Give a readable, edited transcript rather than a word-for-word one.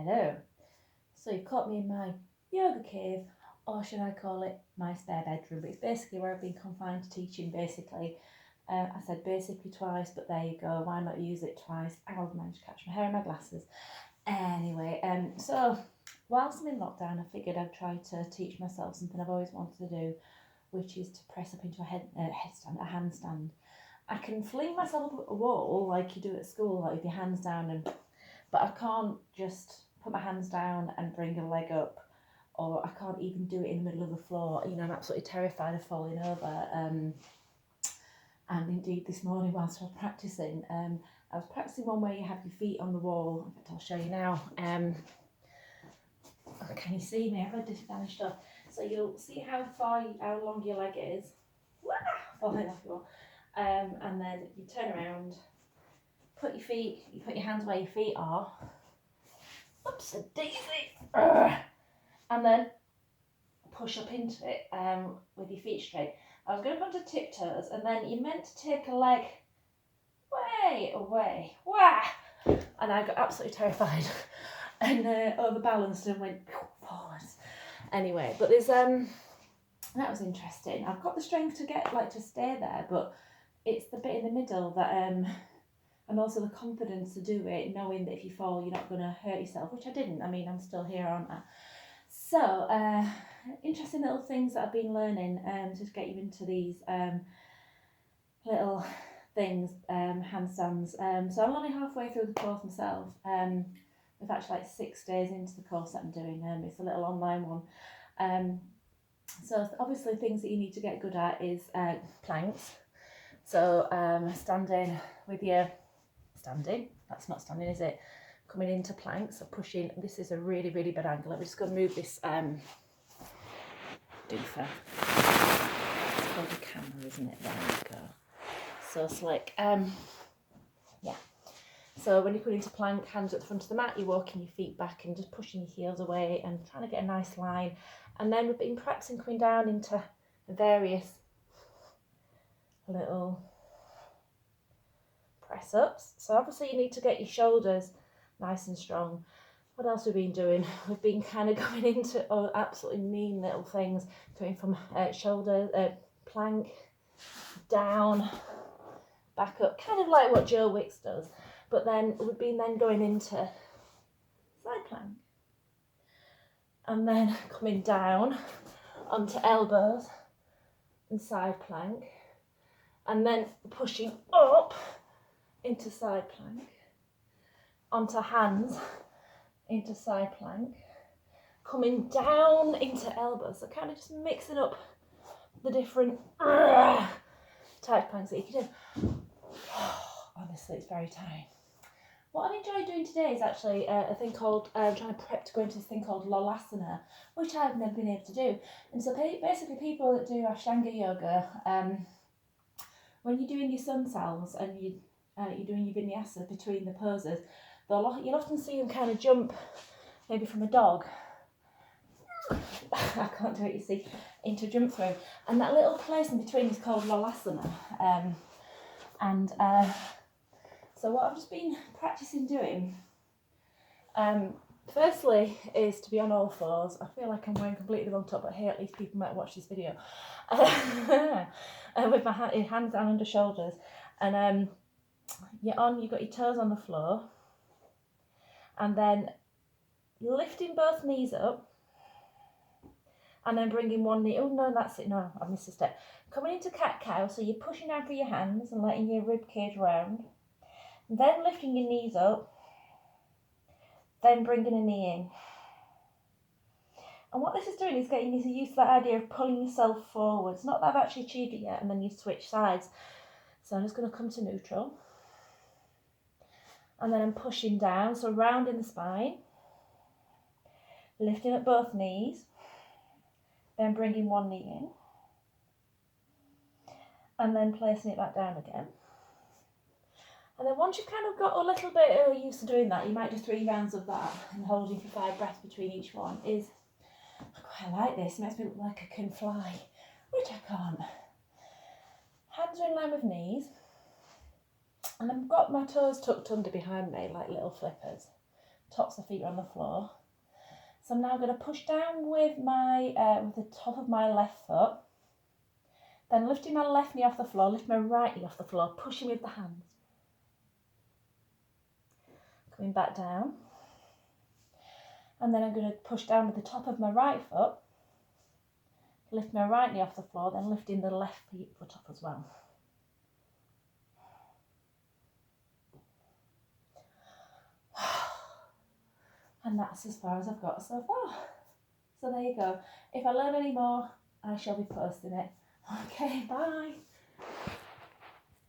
Hello. So you've caught me in my yoga cave, or should I call it my spare bedroom? But it's basically where I've been confined to teaching, basically. I said basically twice, but there you go. Why not use it twice? I'll manage to catch my hair in my glasses. Anyway, so whilst I'm in lockdown, I figured I'd try to teach myself something I've always wanted to do, which is to press up into a headstand, a handstand. I can fling myself up a wall like you do at school, like with your hands down, but I can't just put my hands down and bring a leg up, or I can't even do it in the middle of the floor. You know, I'm absolutely terrified of falling over. And indeed, this morning whilst I was practicing, I was practicing one where you have your feet on the wall. In fact, I'll show you now. Can you see me? I've disadvantaged stuff. So you'll see how long your leg is. Falling off your wall. And then you turn around, you put your hands where your feet are. Oops, a daisy. And then push up into it with your feet straight. I was going to come to tiptoes, and then you're meant to take a leg way away. Wah! And I got absolutely terrified and overbalanced and went forwards. Anyway, but there's that was interesting. I've got the strength to to stay there, but it's the bit in the middle that and also the confidence to do it, knowing that if you fall, you're not going to hurt yourself, which I didn't. I mean, I'm still here, aren't I? So, interesting little things that I've been learning to get you into these little things, handstands. So I'm only halfway through the course myself. We've actually 6 days into the course that I'm doing. It's a little online one. So obviously things that you need to get good at is planks. So standing, that's not standing, is it? Coming into planks, so pushing. This is a really, really bad angle. Let me just go and move this doofer. It's called a camera, isn't it? There we go. So slick. Yeah. So when you come into plank, hands at the front of the mat, you're walking your feet back and just pushing your heels away and trying to get a nice line. And then we've been practicing coming down into various little press ups. So obviously you need to get your shoulders nice and strong. What else have we been doing? We've been kind of going into absolutely mean little things, going from shoulder, plank, down, back up, kind of like what Joe Wicks does. But then we've been going into side plank. And then coming down onto elbows and side plank. And then pushing up into side plank, onto hands, into side plank, coming down into elbows. So kind of just mixing up the different type planks that you can do. Honestly, it's very tiring. What I've enjoyed doing today is actually a thing called, trying to prep to go into this thing called Lolasana, which I've never been able to do. And so basically people that do Ashtanga yoga, when you're doing your sun salves and you're doing your vinyasa between the poses, you'll often see them kind of jump, maybe from a dog. I can't do it, you see, into jump through. And that little place in between is called Lolasana. So what I've just been practicing doing, firstly, is to be on all fours. I feel like I'm wearing completely the wrong top, but hey, at least people might watch this video. With my hands down under shoulders. And you've got your toes on the floor. And then lifting both knees up. And then bringing one knee, oh no, that's it, no, I've missed a step. Coming into cat-cow, so you're pushing down through your hands and letting your rib cage round. Then lifting your knees up, then bringing a knee in. And what this is doing is getting you used to that idea of pulling yourself forwards. Not that I've actually achieved it yet, and then you switch sides. So I'm just going to come to neutral. And then I'm pushing down, so rounding the spine. Lifting up both knees. Then bringing one knee in. And then placing it back down again. And then once you've kind of got a little bit used to doing that, you might do 3 rounds of that and holding for 5 breaths between each one. I quite like this. It makes me look like I can fly, which I can't. Hands are in line with knees. And I've got my toes tucked under behind me like little flippers. tops of the feet are on the floor. So I'm now going to push down with with the top of my left foot. Then lifting my left knee off the floor, lift my right knee off the floor, pushing with the hands. Coming back down. And then I'm going to push down with the top of my right foot, lift my right knee off the floor, then lifting the left foot up as well. And that's as far as I've got so far. So there you go. If I learn any more, I shall be posting it. Okay, bye.